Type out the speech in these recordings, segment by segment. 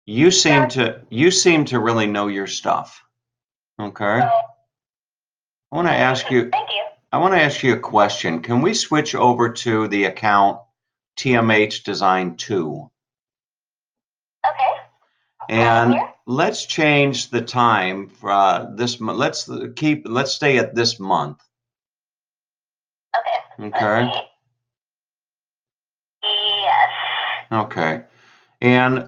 You seem to really know your stuff. Okay. I want to ask you Thank you. I want to ask you a question. Can we switch over to the account TMH Design 2? Okay. And Here. let's change the time for this month. Let's stay at this month. Okay. Okay. Yes. Okay. And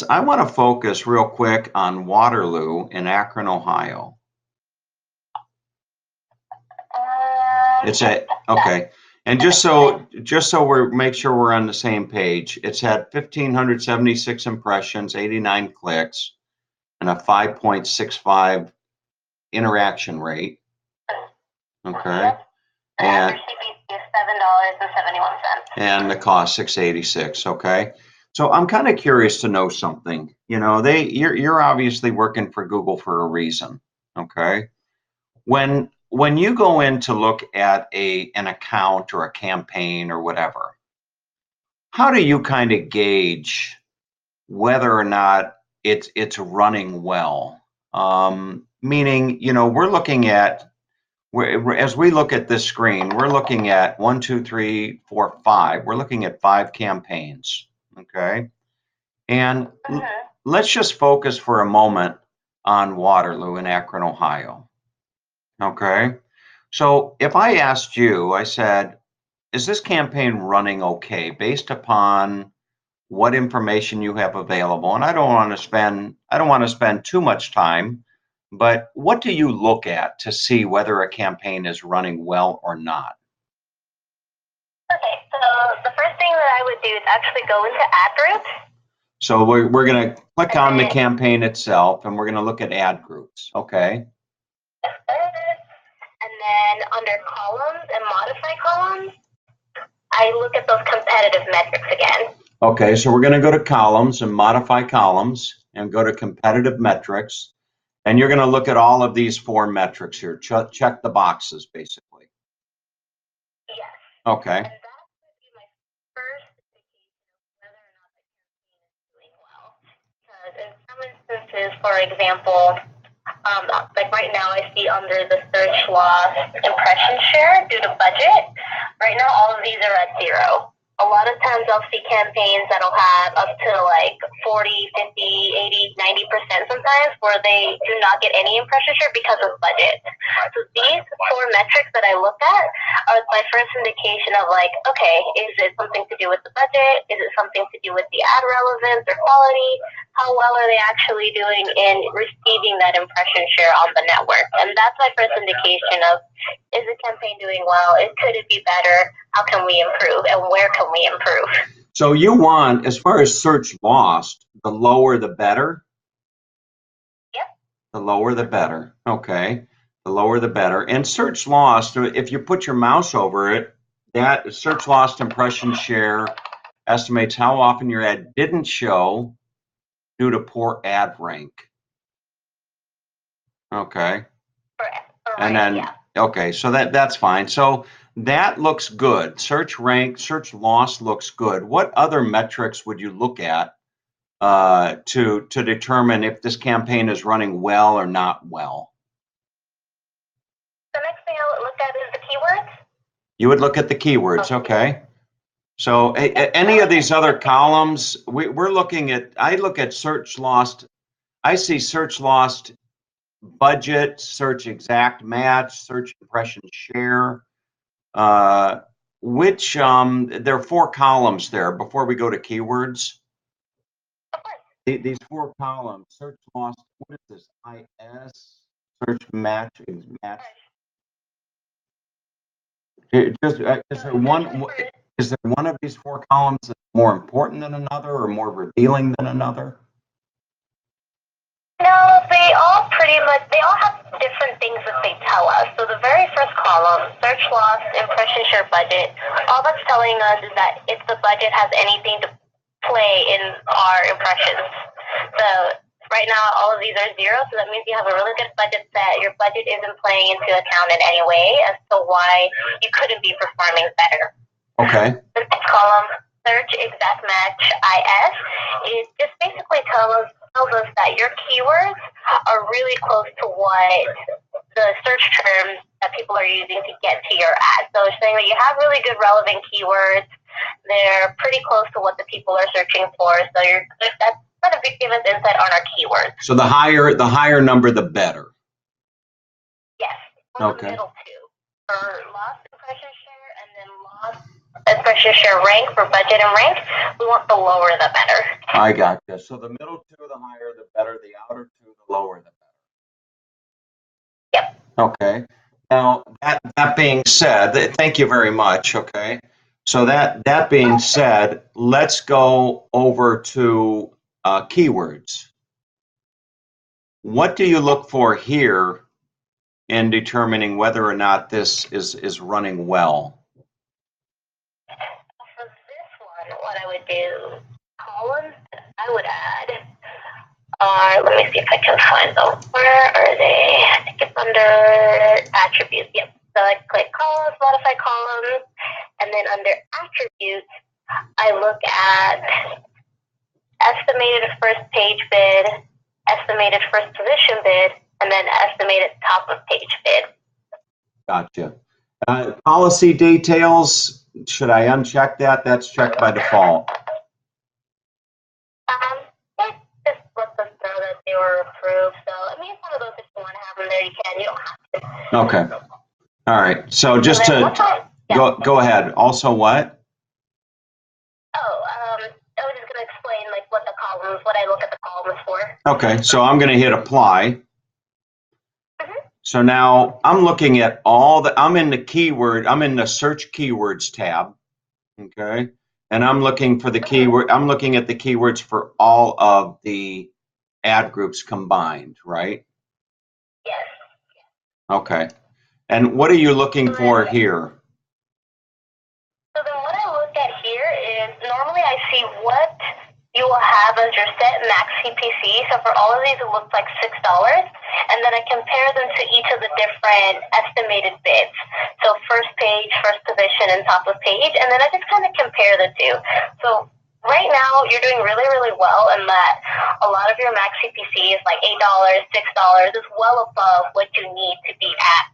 I want to focus real quick on Waterloo in Akron, Ohio. Okay. And just so make sure we're on the same page, it's had 1,576 impressions, 89 clicks, and a 5.65 interaction rate. Okay. The average CPC is $7.71. And the cost $6.86. Okay. So I'm kind of curious to know something. You're obviously working for Google for a reason. Okay. When you go in to look at an account or a campaign or whatever, how do you kind of gauge whether or not it's running well? Meaning, as we look at this screen, we're looking at 1, 2, 3, 4, 5. We're looking at 5 campaigns. Okay, and let's just focus for a moment on Waterloo in Akron, Ohio. Okay. So if I asked you, I said, is this campaign running okay based upon what information you have available? And I don't want to spend too much time, but what do you look at to see whether a campaign is running well or not? Okay, so the first thing that I would do is actually go into ad groups. So we're going to click on the campaign itself, and we're going to look at ad groups. Okay. And then under columns and modify columns, I look at those competitive metrics again. Okay, so we're going to go to columns and modify columns and go to competitive metrics. And you're going to look at all of these 4 metrics here. Check the boxes, basically. Yes. Okay. And that would be my first indication of whether or not the campaign is doing well. Because in some instances, for example, like right now I see under the search loss impression share due to budget, right now all of these are at 0. A lot of times I'll see campaigns that'll have up to like 40, 50, 80, 90% sometimes where they do not get any impression share because of budget. So these 4 metrics that I look at are my first indication of like, okay, is it something to do with the budget? Is it something to do with the ad relevance or quality? How well are they actually doing in receiving that impression share on the network? And that's my first indication of, is the campaign doing well? Could it be better? How can we improve? And where can we improve? So you want, as far as search lost, the lower the better? Yep. The lower the better. Okay. The lower the better. And search lost, if you put your mouse over it, that search lost impression share estimates how often your ad didn't show due to poor ad rank. Okay. And then, okay, so that's fine. So that looks good. Search loss looks good. What other metrics would you look at to determine if this campaign is running well or not well? The next thing I would look at is the keywords. You would look at the keywords, okay. So any of these other columns, I look at search lost. I see search lost budget, search exact match, search impression share. There are 4 columns there before we go to keywords. These 4 columns, search lost, what is this? IS, search match. Is there one of these 4 columns that's more important than another or more revealing than another? No, they all have different things that they tell us. So the very first column, search loss, impression share budget, all that's telling us is that if the budget has anything to play in our impressions. So right now, all of these are 0, so that means you have a really good budget set. Your budget isn't playing into account in any way as to why you couldn't be performing better. Okay. The next column, search exact match IS, it just basically tells us tells us that your keywords are really close to what the search terms that people are using to get to your ad. So it's saying that you have really good relevant keywords. They're pretty close to what the people are searching for. So that's kind of give us insight on our keywords. So the higher number, the better. Yes. Okay. The middle two. For lost impression share and then lost impression share rank for budget and rank, we want the lower the better. I gotcha. So the middle two, the higher the better. The outer two, the lower the better. Yep. Okay. Now that being said, thank you very much. Okay. So that being said, let's go over to keywords. What do you look for here in determining whether or not this is running well? For this one, what I would do, columns I would add are, let me see if I can find them. Where are they? I think it's under attributes. Yep. So I click columns, modify columns, and then under attributes, I look at estimated first page bid, estimated first position bid, and then estimated top of page bid. Gotcha. Policy details, should I uncheck that? That's checked by default. It just lets us know that they were approved. So, I mean, it's one of those, if you want to have them there, you can. You don't have to. Okay. All right. So just go ahead. Also what? I was just going to explain like what I look at the columns for. Okay. So I'm going to hit apply. So now I'm looking at I'm in the search keywords tab. Okay. And I'm looking for the keyword. I'm looking at the keywords for all of the ad groups combined, right? Yes. Okay. And what are you looking for here? So then what I look at here is normally I see what you will have as your set max CPC. So for all of these, it looks like $6. And then I compare them to each of the different estimated bids. So first page, first position, and top of page. And then I just kind of compare the two. So right now, you're doing really, really well in that a lot of your max CPC is like $8, $6, is well above what you need to be at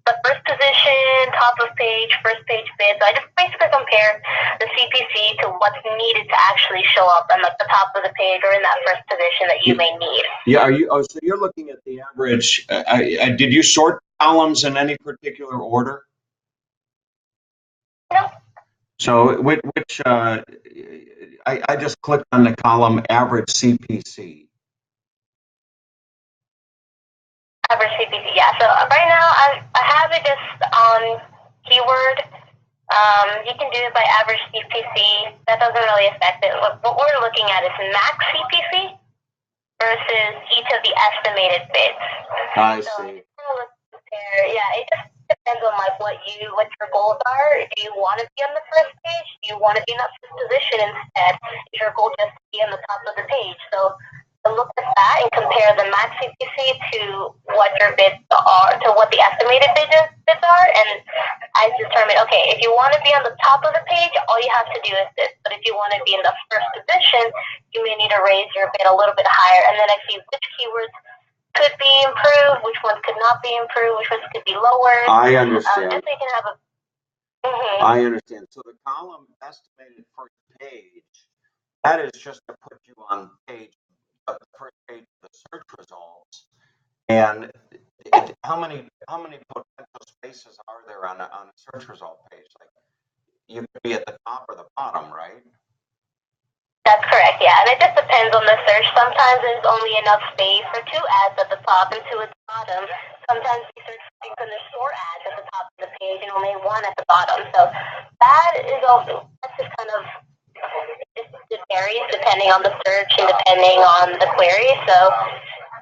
the first position, top of page, first page bid. So I just basically compare the CPC to what's needed to actually show up on like the top of the page or in that first position that you may need. Yeah, so you're looking at the average. Did you sort columns in any particular order? No. So which I just clicked on the column average CPC. Average CPC, yeah. So right now I have it just on keyword. You can do it by average CPC. That doesn't really affect it. What we're looking at is max CPC versus each of the estimated bids. I so see. Yeah, it just depends on like what your goals are. Do you want to be on the first page? Do you want to be in that first position instead? Is your goal just to be on the top of the page? So to look at that and compare the max CPC to what your bids are, to what the estimated bids are, and I determine, okay, if you want to be on the top of the page, all you have to do is this. But if you want to be in the first position, you may need to raise your bid a little bit higher. And then I see which keywords could be improved, which ones could not be improved, which ones could be lowered. I understand. Just so you can have a. I understand. So the column estimated first page, that is just to put you on the first page of the search results. And how many potential spaces are there on a search result page? Like you could be at the top or the bottom, right? That's correct, yeah. And it just depends on the search. Sometimes there's only enough space for 2 ads at the top and 2 at the bottom. Sometimes you search things and there's 4 ads at the top of the page and only 1 at the bottom. So that's just kind of, it varies depending on the search and depending on the query. So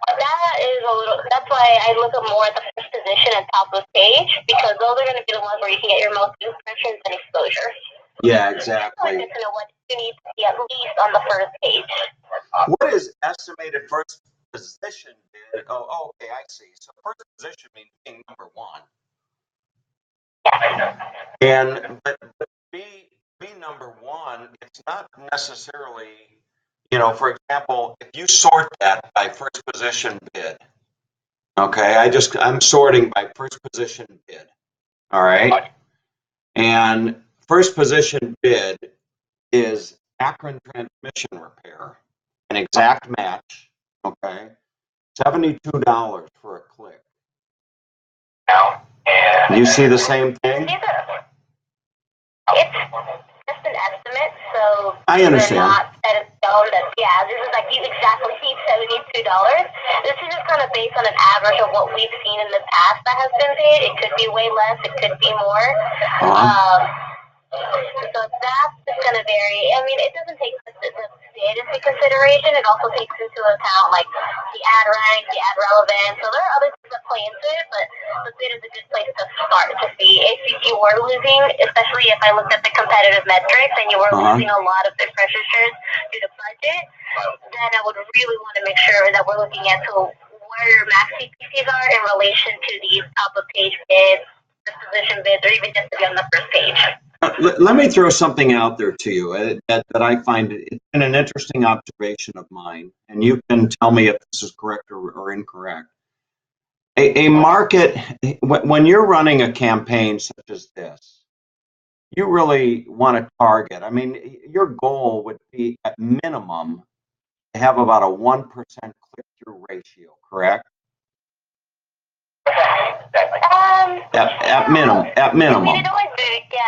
that's why I look at more at the first position and top of page, because those are going to be the ones where you can get your most impressions and exposure. Yeah, exactly. I like to know what you need to be at least on the first page. What is estimated first position bid? Oh, okay, I see. So first position means being number 1. Yeah. But be number 1, it's not necessarily, you know, for example, if you sort that by first position bid, okay, I'm sorting by first position bid, all right? And first position bid is Akron transmission repair, an exact match, okay? $72 for a click. You see the same thing? It's just an estimate, so I understand. They're not set in stone. That this is like you exactly see $72. This is just kind of based on an average of what we've seen in the past that has been paid. It could be way less, it could be more. So that's just going to vary. I mean, it doesn't take the bid into consideration. It also takes into account like the ad rank, the ad relevance. So there are other things that play into it, but the bid is a good place to start to see if you were losing, especially if I looked at the competitive metrics and you were losing a lot of the registers due to budget, then I would really want to make sure that we're looking at where your max CPCs are in relation to these top of page bids, disposition bids, or even just to be on the first page. Let me throw something out there to you that I find it's been an interesting observation of mine, and you can tell me if this is correct or incorrect. A market, when you're running a campaign such as this, you really want to target. I mean, your goal would be at minimum to have about a 1% click-through ratio, correct? At minimum. I mean, it always varies, yeah.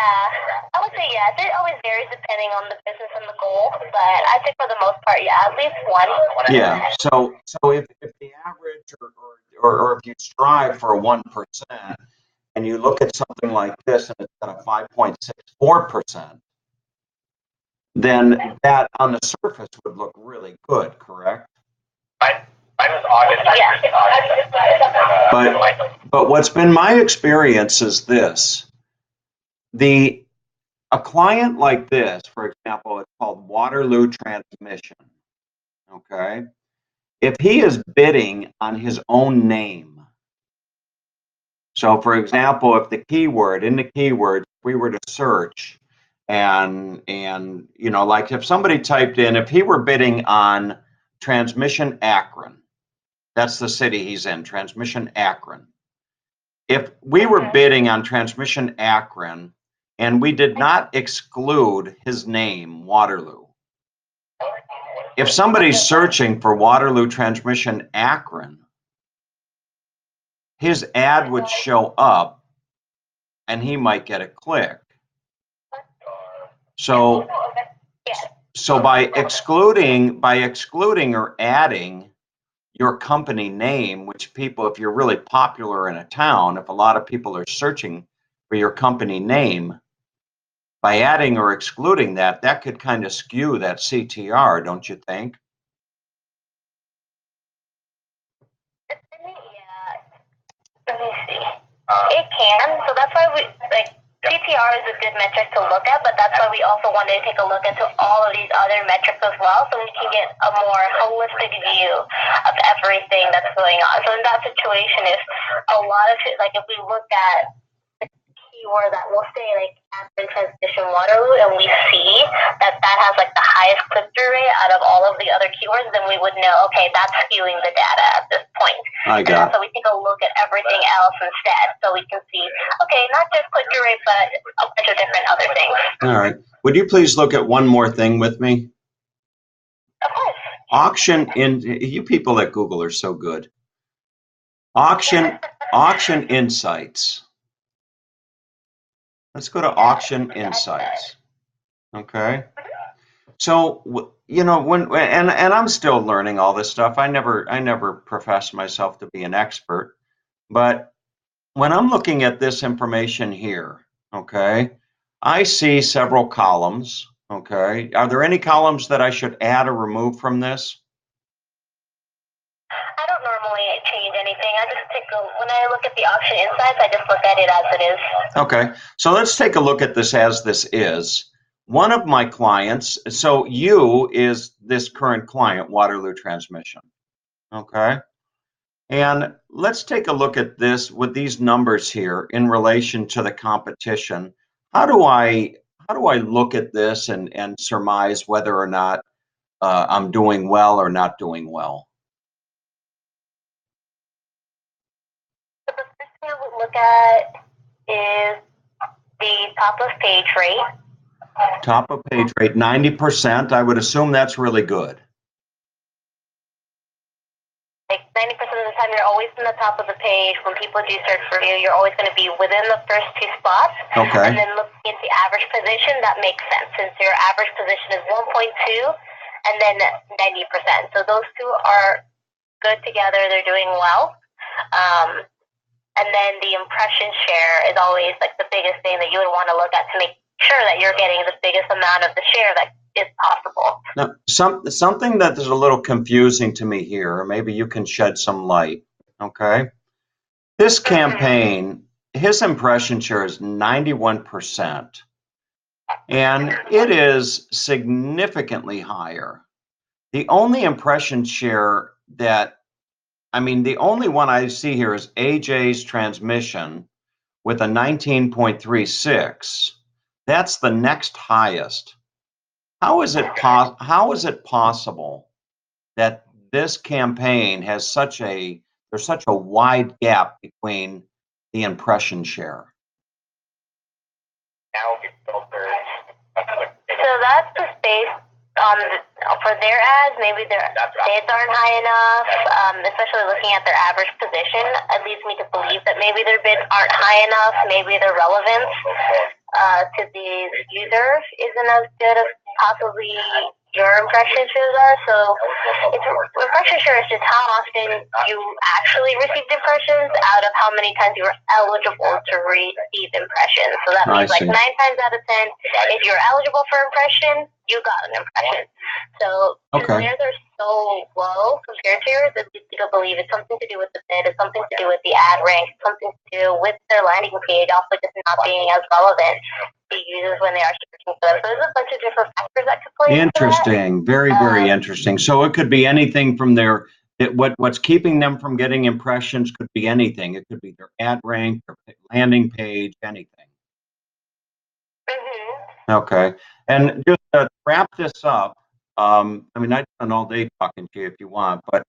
I would say yes. It always varies depending on the business and the goal, but I think for the most part, yeah, at least one. Yeah. So if the average or if you strive for a 1%, and you look at something like this and it's at a 5.64%, then that on the surface would look really good, correct? But what's been my experience is this. A client like this, for example, it's called Waterloo Transmission, okay? If he is bidding on his own name, so for example, if in the keywords, we were to search and you know, like if somebody typed in, if he were bidding on Transmission Akron, that's the city he's in, Transmission Akron. If we were bidding on Transmission Akron and we did not exclude his name, Waterloo, if somebody's searching for Waterloo Transmission Akron, his ad would show up and he might get a click. So by excluding or adding your company name, which people, if you're really popular in a town, if a lot of people are searching for your company name, by adding or excluding that could kind of skew that CTR, don't you think? Let me see. It can. So that's why CTR is a good metric to look at, but that's why we also wanted to take a look into all of these other metrics as well, so we can get a more holistic view of everything that's going on. So in that situation, if a lot of it, like if we look at the keyword that will say like Akron Transmission Waterloo, and we see that has like the highest click-through rate out of all of the other keywords, then we would know, okay, that's skewing the data at this point. So we take a look at everything else instead, so we can see, okay, not just click-through rate, but a bunch of different other things. All right. Would you please look at one more thing with me? Of course. You people at Google are so good. Auction insights. Let's go to auction insights. Okay. So, you know, and I'm still learning all this stuff. I never professed myself to be an expert, but when I'm looking at this information here, okay, I see several columns. Okay. Are there any columns that I should add or remove from this? I don't normally change anything. When I look at the auction insights, I just look at it as it is. Okay, so let's take a look at this as this is. One of my clients, so you is this current client, Waterloo Transmission. Okay, and let's take a look at this with these numbers here in relation to the competition. How do I look at this and surmise whether or not I'm doing well or not doing well? So the first thing I would look at is the top of page rate. Top of page rate, 90%. I would assume that's really good. Like 90% of the time, you're always in the top of the page. When people do search for you, you're always going to be within the first two spots. Okay. And then looking at the average position, that makes sense since your average position is 1.2 and then 90%. So those two are good together. They're doing well. And then the impression share is always like the biggest thing that you would want to look at to make sure that you're getting the biggest amount of the share that is possible. Now, something that is a little confusing to me here, maybe you can shed some light, okay? This campaign, his impression share is 91%, and it is significantly higher. The only impression share that, the only one I see here is AJ's transmission with a 19.36. That's the next highest. How is it possible that this campaign has there's such a wide gap between the impression share? So that's just based on for their ads. Maybe their bids aren't high enough, especially looking at their average position. It leads me to believe that maybe their bids aren't high enough. Maybe their relevance to the user isn't as good as possibly your impression shares are. So impression share is just how often you actually received impressions out of how many times you were eligible to receive impressions. So that means like 9 times out of 10, if you're eligible for impression, you got an impression. So theirs are so low compared to yours, it leads me to believe it's something to do with the bid, it's something to do with the ad rank, it's something to do with their landing page, also just not being as relevant to users when they are searching for them. So there's a bunch of different factors that could play into that. Interesting, very, very interesting. So it could be anything from what's keeping them from getting impressions could be anything. It could be their ad rank, their landing page, anything. Okay, and just to wrap this up, I spend all day talking to you if you want, but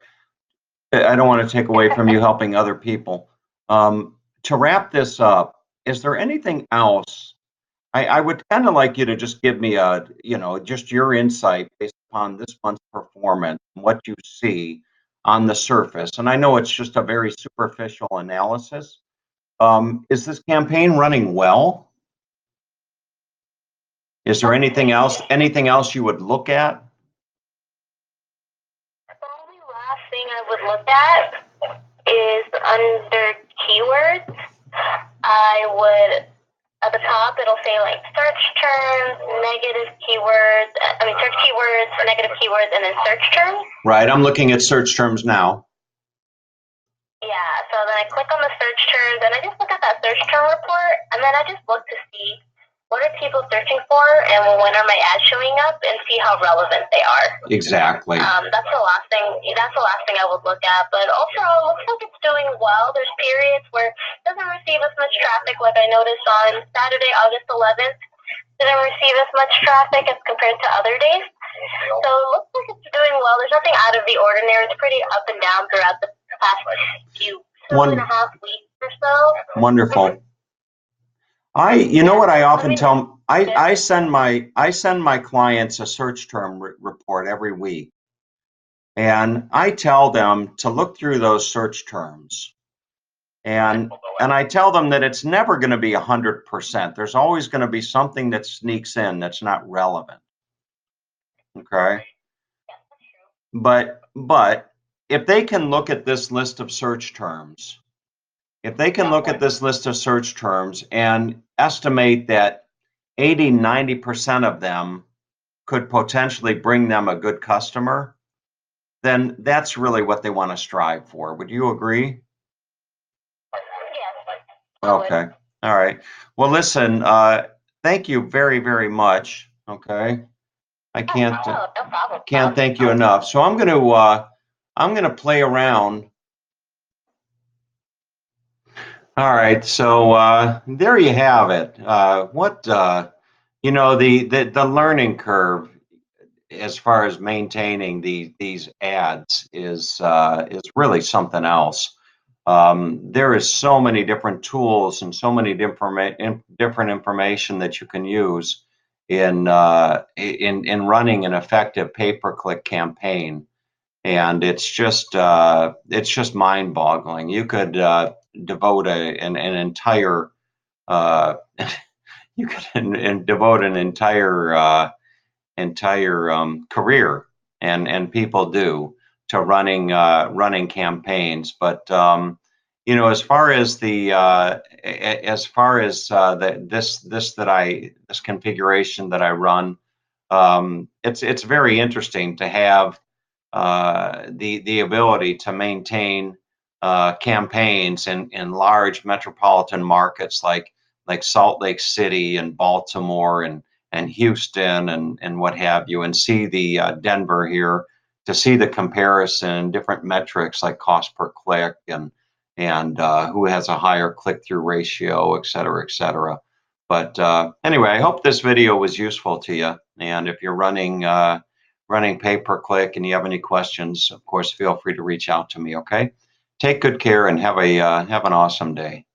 I don't want to take away from you helping other people. To wrap this up, is there anything else? I would kind of like you to just give me just your insight based upon this month's performance and what you see on the surface. And I know it's just a very superficial analysis. Is this campaign running well? Is there anything else you would look at? The only last thing I would look at is under keywords. I would, at the top, it'll say like search terms, negative keywords, search keywords, negative keywords, and then search terms. Right, I'm looking at search terms now. Yeah, so then I click on the search terms, and I just look at that search term report, and then I just look to see what are people searching for, and when are my ads showing up, and see how relevant they are. Exactly. That's the last thing. That's the last thing I would look at. But overall, it looks like it's doing well. There's periods where it doesn't receive as much traffic, like I noticed on Saturday, August 11th. Didn't receive as much traffic as compared to other days. So it looks like it's doing well. There's nothing out of the ordinary. It's pretty up and down throughout the past few 2.5 weeks or so. Wonderful. You know what I often tell, I send my clients a search term report every week, and I tell them to look through those search terms, and I tell them that it's never going to be 100%. There's always going to be something that sneaks in that's not relevant. Okay, but if they can look at this list of search terms. If they can look at this list of search terms and estimate that 80–90% of them could potentially bring them a good customer, then that's really what they want to strive for. Would you agree? Yes. Okay. All right. Well, listen, thank you very, very much. Okay. I can't thank you enough. So I'm going to play around. All right, so there you have it. The learning curve. as far as maintaining these ads is really something else. There is so many different tools and so many different information that you can use in running an effective pay-per-click campaign, and it's just mind-boggling. You could devote an entire you could devote an entire career, and people do, to running campaigns. But as far as this configuration that I run, it's very interesting to have the ability to maintain campaigns in large metropolitan markets like Salt Lake City and Baltimore and Houston and what have you, and see the Denver here, to see the comparison, different metrics like cost per click and who has a higher click-through ratio, et cetera, et cetera. But anyway, I hope this video was useful to you. And if you're running pay-per-click and you have any questions, of course, feel free to reach out to me. Okay, take good care and have an awesome day.